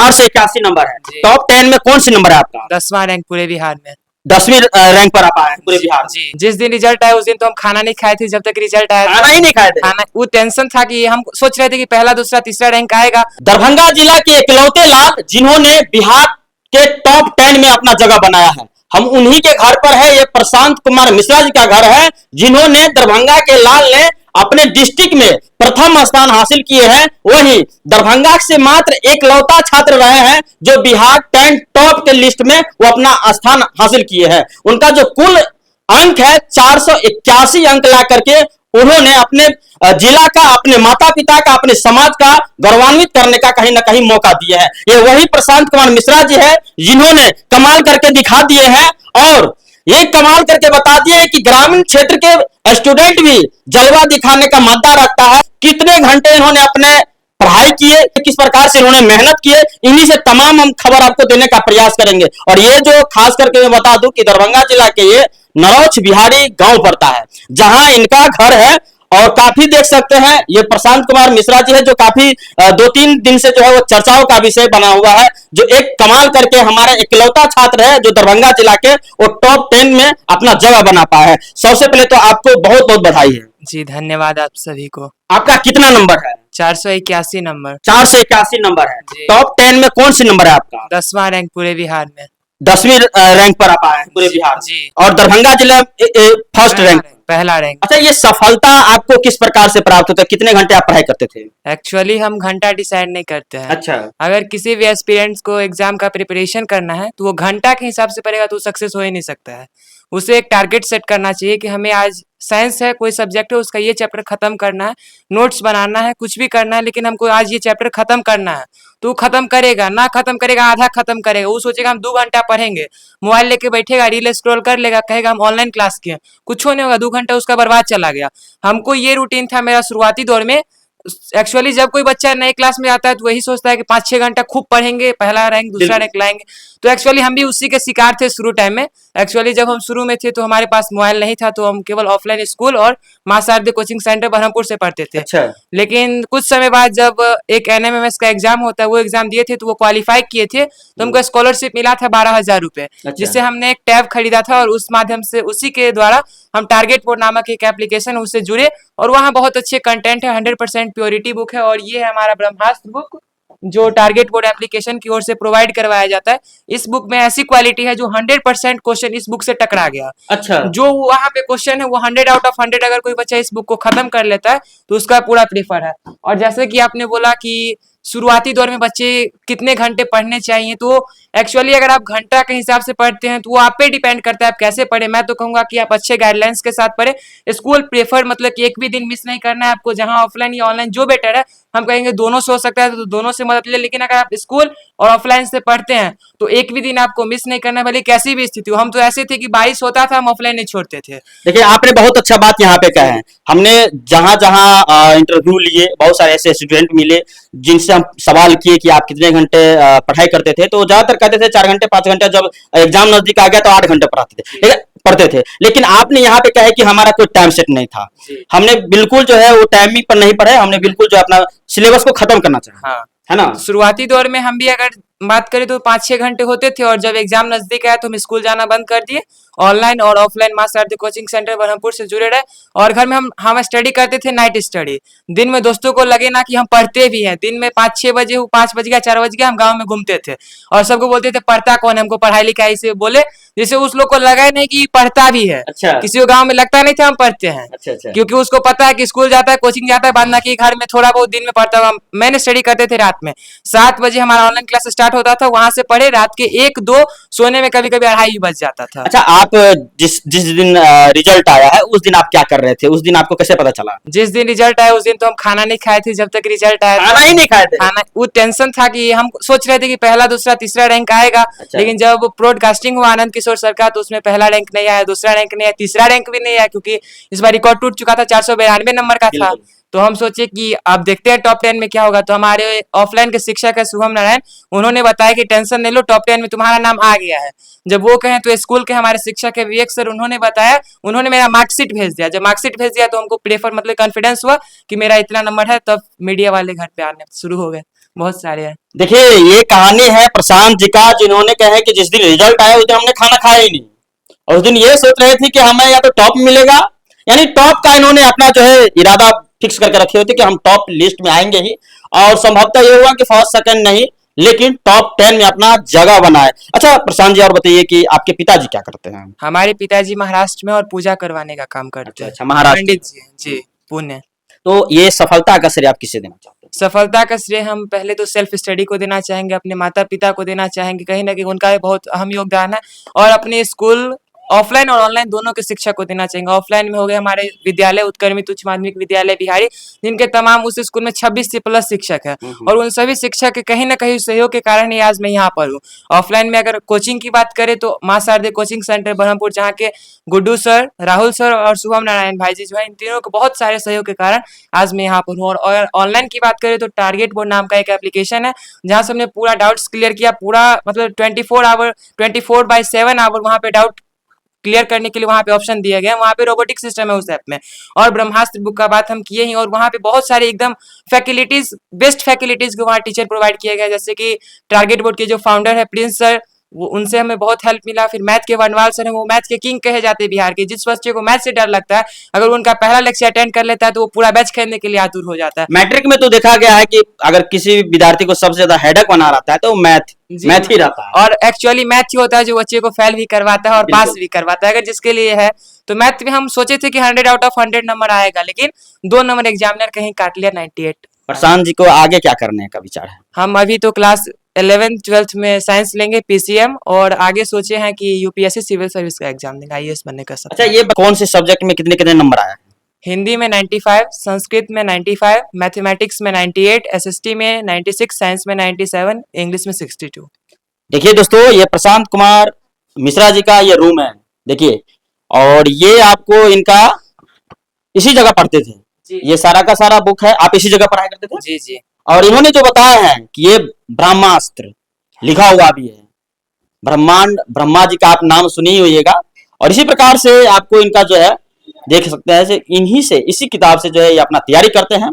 481 number है। जी। Top 10 में कौन सी नंबर है आपका? 10वां रैंक पूरे बिहार में। 10वीं रैंक पर आप आए हैं पूरे बिहार में। जी, जिस दिन रिजल्ट आया उस दिन तो हम खाना नहीं खाए थे, जब तक रिजल्ट आया खाना ही नहीं खाए थे। खाना वो टेंशन था कि हम सोच रहे थे कि पहला दूसरा तीसरा रैंक आएगा। दरभंगा जिला के इकलौते लाल जिन्होंने बिहार के टॉप 10 में अपना जगह बनाया है, हम उन्हीं के घर पर है। ये प्रशांत कुमार मिश्रा जी का घर है, जिन्होंने दरभंगा के लाल ने अपने डिस्ट्रिक्ट में प्रथम स्थान हासिल किए हैं। वही दरभंगा से मात्र एक लौता छात्र रहे हैं जो बिहार 10 टॉप के लिस्ट में वो अपना स्थान हासिल किए हैं। उनका जो कुल अंक है 481 अंक ला करके उन्होंने अपने जिला का, अपने माता पिता का, अपने समाज का गौरवान्वित करने का कहीं ना कहीं मौका दिए हैं। ये वही प्रशांत कुमार मिश्रा जी है जिन्होंने कमाल करके दिखा दिए हैं और ये कमाल करके बता दिए कि ग्रामीण क्षेत्र के स्टूडेंट भी जलवा दिखाने का मादा रखता है। कितने घंटे इन्होंने अपने पढ़ाई किए, किस प्रकार से इन्होंने मेहनत किए, इन्हीं से तमाम हम खबर आपको देने का प्रयास करेंगे। और ये जो खास करके मैं बता दूं कि दरभंगा जिला के ये नरौछ बिहारी गांव पड़ता है, जहां इनका घर है। और काफी देख सकते हैं ये प्रशांत कुमार मिश्रा जी है जो काफी 2-3 दिन से जो है वो चर्चाओं का विषय बना हुआ है, जो एक कमाल करके हमारा इकलौता छात्र है जो दरभंगा जिला के वो टॉप 10 में अपना जगह बना पाया है। सबसे पहले तो आपको बहुत बहुत बधाई है। जी, धन्यवाद आप सभी को। आपका कितना नंबर है? 481 नंबर। 481 नंबर है। जी। टॉप 10 में कौन सी नंबर है आपका? 10वां रैंक पूरे बिहार में। 10वीं रैंक पर आप आए हैं पूरे बिहार में। जी। और दरभंगा जिला फर्स्ट रैंक। पहला रैंक। अच्छा, ये सफलता आपको किस प्रकार से प्राप्त होता है? कितने घंटे आप पढ़ाई करते थे? एक्चुअली हम घंटा डिसाइड नहीं करते हैं। अच्छा। अगर किसी भी एस्पिरेंट्स को एग्जाम का प्रिपरेशन करना है तो वो घंटा के हिसाब से पढ़ेगा तो सक्सेस हो ही नहीं सकता है। उसे एक टारगेट सेट करना चाहिए कि हमें आज साइंस है, कोई सब्जेक्ट है, उसका ये चैप्टर खत्म करना है, नोट्स बनाना है, कुछ भी करना है, लेकिन हमको आज ये चैप्टर खत्म करना है। तो वो खत्म करेगा, ना खत्म करेगा आधा खत्म करेगा। वो सोचेगा हम 2 घंटा पढ़ेंगे, मोबाइल लेके बैठेगा, रील स्क्रॉल कर लेगा, कहेगा हम ऑनलाइन क्लास किए, कुछ नहीं होगा, 2 घंटा उसका बर्बाद चला गया। हमको ये रूटीन था मेरा शुरुआती दौर में। एक्चुअली जब कोई बच्चा नए क्लास में आता है तो वही सोचता है कि 5-6 घंटा खूब पढ़ेंगे, पहला रैंक दूसरा रैंक लाएंगे। तो एक्चुअली हम भी उसी के शिकार थे शुरू टाइम में। एक्चुअली जब हम शुरू में थे तो हमारे पास मोबाइल नहीं था, तो हम केवल ऑफलाइन स्कूल और मां शारदे कोचिंग सेंटर बरहमपुर से पढ़ते थे। अच्छा। लेकिन कुछ समय बाद जब एक NMMS का एग्जाम होता है, वो एग्जाम दिए थे तो वो क्वालिफाई किए थे, तो हमको स्कॉलरशिप मिला था 12,000 रुपए, जिससे हमने एक टैब खरीदा था और उस माध्यम से उसी के द्वारा हम टारगेट बोर्ड नामक एक एप्लीकेशन उससे जुड़े। और वहाँ बहुत अच्छे कंटेंट है, 100% प्योरिटी बुक है। और ये है हमारा ब्रह्मास्त्र बुक जो टारगेट बोर्ड एप्लीकेशन की ओर से प्रोवाइड करवाया जाता है। इस बुक में ऐसी क्वालिटी है जो 100% क्वेश्चन इस बुक से टकरा गया। अच्छा। जो वहाँ पे क्वेश्चन है वो 100 आउट ऑफ 100 अगर कोई बच्चा इस बुक को खत्म कर लेता है तो उसका पूरा प्रीफर है। और जैसे कि आपने बोला कि शुरुआती दौर में बच्चे कितने घंटे पढ़ने चाहिए, तो एक्चुअली अगर आप घंटा के हिसाब से पढ़ते हैं तो वो आप पे डिपेंड करता है आप कैसे पढ़े। मैं तो कहूंगा कि आप अच्छे गाइडलाइंस के साथ पढ़े। स्कूल प्रेफर मतलब कि एक भी दिन मिस नहीं करना है आपको, जहां ऑफलाइन या ऑनलाइन जो बेटर है। हम कहेंगे दोनों से हो सकता है तो दोनों से मदद ले, लेकिन अगर आप स्कूल और ऑफलाइन से पढ़ते हैं तो एक भी दिन आपको मिस नहीं करना है, भले कैसी भी स्थिति हो। हम तो ऐसे थे कि बारिश होता था हम ऑफलाइन नहीं छोड़ते थे। देखिए, आपने बहुत अच्छा बात यहाँ पे कहा है। हमने जहां जहां इंटरव्यू लिए बहुत सारे ऐसे स्टूडेंट मिले जिनसे हम सवाल किए कि आप कितने घंटे पढ़ाई करते थे, तो ज्यादातर कहते थे 4 घंटे 5 घंटे। जब एग्जाम नजदीक आ गया तो 8 घंटे पढ़ते थे। लेकिन आपने यहाँ पे कहा है कि हमारा कोई टाइम सेट नहीं था, हमने बिल्कुल जो है वो टाइमिंग पर नहीं पढ़े, हमने बिल्कुल जो अपना सिलेबस को खत्म करना चाहिए। हाँ, है ना। शुरुआती दौर में हम भी अगर बात करें तो 5-6 घंटे होते थे, और जब एग्जाम नजदीक आया तो हम स्कूल जाना बंद कर दिए। ऑनलाइन और ऑफलाइन मां शारदे कोचिंग सेंटर बरहमपुर से जुड़े रहे। और घर में हम स्टडी करते थे, नाइट स्टडी। दिन में दोस्तों को लगे ना कि हम पढ़ते भी हैं। दिन में 5-6 बजे 5 बज गया 4 बज गया हम गाँव में घूमते थे और सबको बोलते थे पढ़ता कौन है, हमको पढ़ाई लिखाई से बोले, जिससे उस लोग को लगा नहीं कि पढ़ता भी है। अच्छा। किसी को गाँव में लगता नहीं था हम पढ़ते हैं। अच्छा। क्योंकि उसको पता है कि स्कूल जाता है, कोचिंग जाता है, बाद ना कि घर में थोड़ा बहुत दिन में पढ़ता हुआ। मैंने स्टडी करते थे रात में 7 बजे हमारा ऑनलाइन क्लास स्टार्ट होता था, वहां से पढ़े रात के 1-2, सोने में कभी कभी 2:30 बज जाता था। अच्छा, आप जिस दिन रिजल्ट आया है उस दिन आप क्या कर रहे थे? उस दिन आपको कैसे पता चला? जिस दिन रिजल्ट आया उस दिन तो हम खाना नहीं खाए थे, जब तक रिजल्ट आया खाना ही नहीं खाए थे। खाना वो टेंशन था कि हम सोच रहे थे कि पहला दूसरा तीसरा रैंक आएगा। अच्छा। लेकिन जब ब्रॉडकास्टिंग हुआ आनंद किशोर सर का तो उसमें पहला रैंक नहीं आया, दूसरा रैंक नहीं आया, तीसरा रैंक भी नहीं आया, क्योंकि इस बार रिकॉर्ड टूट चुका था, 492 नंबर का था। तो हम सोचे कि अब देखते हैं टॉप 10 में क्या होगा। तो हमारे ऑफलाइन के शिक्षक है शुभम नारायण, उन्होंने बताया कि टेंशन नहीं लो, टॉप 10 में तुम्हारा नाम आ गया है। जब वो कहें तो स्कूल के हमारे शिक्षक है विवेक सर, उन्होंने बताया, उन्होंने मेरा मार्कशीट भेज दिया। जब मार्कशीट भेज दिया तो हमको प्रेफर मतलब कॉन्फिडेंस हुआ कि मेरा इतना नंबर है, तब मीडिया वाले घर पे आने शुरू हो गए। बहुत सारे हैं। देखिए ये कहानी है प्रशांत जी का, जिन्होंने कहा है कि जिस दिन रिजल्ट आया उस दिन हमने खाना खाया ही नहीं, और उस दिन ये सोच रहे थे कि हमें या तो टॉप मिलेगा, यानी टॉप का इन्होंने अपना जो है इरादा फिक्स करके रखे होते कि हम टॉप लिस्ट में आएंगे ही, और संभवतः ये हुआ कि फर्स्ट सेकंड नहीं लेकिन टॉप 10 में अपना जगह बनाए। अच्छा प्रशांत जी और बताइए कि आपके पिताजी क्या करते हैं? हमारे पिताजी महाराष्ट्र में और पूजा करवाने का काम करते हैं। अच्छा महाराष्ट्र। पंडित जी हैं, जी पुण्य। तो ये सफलता का श्रेय आप किसे देना चाहते हैं? सफलता का श्रेय हम पहले तो सेल्फ स्टडी को देना चाहेंगे, अपने माता पिता को देना चाहेंगे, कहीं ना कहीं उनका बहुत अहम योगदान है, और अपने स्कूल ऑफलाइन और ऑनलाइन दोनों के शिक्षक को देना चाहेंगे। ऑफलाइन में हो गए हमारे विद्यालय उत्क्रमित उच्च माध्यमिक विद्यालय बिहारी, जिनके तमाम उस स्कूल में 26 से प्लस शिक्षक है, और उन सभी शिक्षक के कहीं ना कहीं सहयोग के कारण ही आज मैं यहाँ पर हूँ। ऑफलाइन में अगर कोचिंग की बात करें तो माँ शारदे कोचिंग सेंटर बरहमपुर, जहाँ के गुड्डू सर, राहुल सर और शुभम नारायण भाई जी जो है, इन तीनों के बहुत सारे सहयोग के कारण आज मैं यहाँ पर हूँ। और ऑनलाइन की बात करें तो टारगेट बोर्ड नाम का एक एप्लीकेशन है, जहाँ से हमने पूरा डाउट्स क्लियर किया, पूरा मतलब 24/7 आवर वहाँ पे डाउट क्लियर करने के लिए वहाँ पे ऑप्शन दिया गया है। वहाँ पे रोबोटिक सिस्टम है उस ऐप में, और ब्रह्मास्त्र बुक का बात हम किए ही, और वहाँ पे बहुत सारे एकदम फैसिलिटीज, बेस्ट फैसिलिटीज को वहाँ टीचर प्रोवाइड किया गया, जैसे कि टारगेट बोर्ड के जो फाउंडर है प्रिंस सर, वो उनसे हमें बहुत हेल्प मिला। फिर मैथ के वनवाल सर हैं, वो मैथ के किंग कहे जाते हैं बिहार के। जिस बच्चे को मैथ से डर लगता है, अगर उनका पहला लेक्चर अटेंड कर लेता है तो वो पूरा बैच खेलने के लिए आतुर हो जाता है। मैट्रिक में तो देखा गया है कि अगर किसी विद्यार्थी को सबसे ज्यादा हेडेक बना रहता है तो मैथ ही रहता है, और एक्चुअली मैथ ही होता है जो बच्चे को फेल भी करवाता है और पास भी करवाता है। अगर जिसके लिए है तो मैथ में हम सोचे थे कि 100 आउट ऑफ 100 नंबर आएगा, लेकिन 2 नंबर एग्जामिनर कहीं काट लिया, 98। प्रशांत जी को आगे क्या करने का विचार है? हम अभी तो क्लास 11th 12th में साइंस लेंगे, पीसीएम, और आगे सोचे हैं कि यूपीएससी सिविल सर्विस का एग्जाम देंगे, आईएएस बनने का सपना। अच्छा ये कौन से सब्जेक्ट में कितने कितने नंबर आया है? हिंदी में 95, संस्कृत में 95, मैथमेटिक्स में 98, एसएसटी में 96, साइंस में 97, इंग्लिश में 62। देखिए दोस्तों ये प्रशांत कुमार मिश्रा जी का ये रूम है, देखिए, और ये आपको इनका इसी जगह पढ़ते थे, ये सारा का सारा बुक है, आप इसी जगह पढ़ाई करते थे? जी जी। और इन्होंने जो बताया है कि ये ब्रह्मास्त्र लिखा हुआ भी है, ब्रह्मांड ब्रह्मा जी का आप नाम सुनी होइएगा, और इसी प्रकार से आपको इनका जो है देख सकते हैं, इन्हीं से इसी किताब से जो है ये अपना तैयारी करते हैं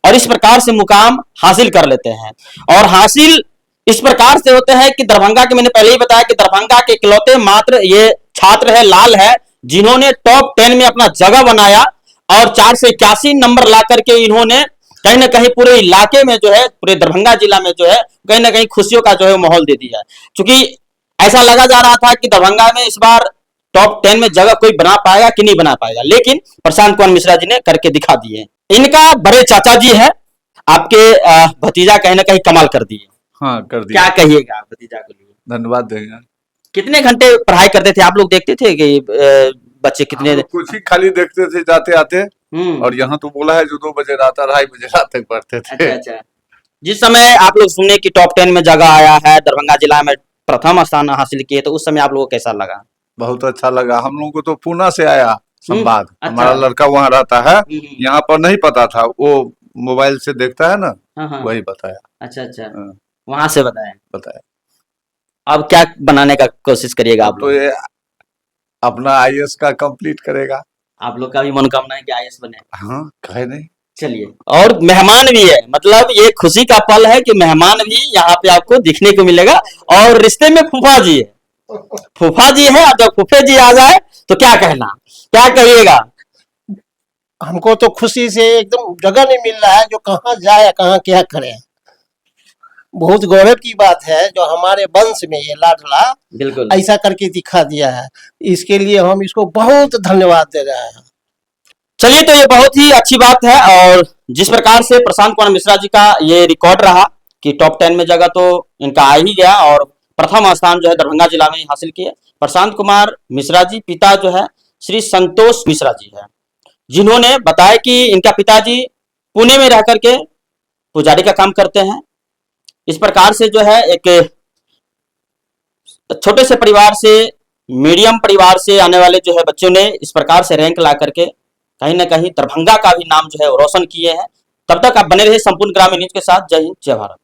और इस प्रकार से मुकाम हासिल कर लेते हैं। और हासिल इस प्रकार से होते हैं कि दरभंगा के, मैंने पहले ही बताया कि दरभंगा के इकलौते मात्र ये छात्र है, लाल है, जिन्होंने टॉप 10 में अपना जगह बनाया, और 4 से 81 नंबर ला करके इन्होंने कहीं ना कहीं पूरे इलाके में जो है, पूरे दरभंगा जिला में जो है कहीं ना कहीं खुशियों का जो है माहौल दे दिया है। क्योंकि ऐसा लगा जा रहा था कि दरभंगा में इस बार टॉप 10 में जगह कोई बना पाएगा कि नहीं बना पाएगा, लेकिन प्रशांत कुमार मिश्रा जी ने करके दिखा दिए। इनका बड़े चाचा जी है, आपके भतीजा कहीं ना कहीं कमाल कर दिए। हाँ कर दिया। क्या कहिएगा भतीजा को लिए? धन्यवाद देंगे। कितने घंटे पढ़ाई करते थे आप लोग? देखते थे कि बच्चे कितने? कुछ ही खाली देखते थे जाते आते, और यहाँ तो बोला है जो 2 बजे रात 2:30 बजे रात तक पढ़ते थे। अच्छा। जिस समय आप लोग सुने कि टॉप 10 में जगह आया है, दरभंगा जिला में प्रथम स्थान हासिल किए, तो उस समय आप लोगों को कैसा लगा? बहुत अच्छा लगा। हम लोगों को तो पूना से आया संवाद, अच्छा। हमारा लड़का वहाँ रहता है, यहाँ पर नहीं पता था, वो मोबाइल से देखता है ना, वही बताया। अच्छा वहां से बताया। अब क्या बनाने का कोशिश करिएगा आप तो ये अपना आईएएस का कंप्लीट करेगा। आप लोग का भी मनोकामना है कि आईएएस बने? हाँ कहे नहीं। चलिए, और मेहमान भी है, मतलब ये खुशी का पल है कि मेहमान भी यहाँ पे आपको दिखने को मिलेगा, और रिश्ते में फूफा जी है, फूफा जी है। अब जब फूफे जी आ जाए तो क्या कहना, क्या कहिएगा? हमको तो खुशी से एकदम जगह नहीं मिल रहा है जो कहाँ जाए, कहाँ क्या करे। बहुत गौरव की बात है जो हमारे वंश में ये लाडला बिल्कुल ऐसा करके दिखा दिया है, इसके लिए हम इसको बहुत धन्यवाद दे रहे हैं। चलिए, तो ये बहुत ही अच्छी बात है, और जिस प्रकार से प्रशांत कुमार मिश्रा जी का ये रिकॉर्ड रहा कि टॉप 10 में जगह तो इनका आ ही गया, और प्रथम स्थान जो है दरभंगा जिला में हासिल किए। प्रशांत कुमार मिश्रा जी, पिता जो है श्री संतोष मिश्रा जी है, जिन्होंने बताया कि इनका पिताजी पुणे में रह करके पुजारी का काम करते हैं। इस प्रकार से जो है एक छोटे से परिवार से, मीडियम परिवार से आने वाले जो है बच्चों ने इस प्रकार से रैंक ला करके कहीं ना कहीं दरभंगा का भी नाम जो है रोशन किए हैं। तब तक आप बने रहे संपूर्ण ग्रामीण न्यूज के साथ। जय हिंद, जय भारत।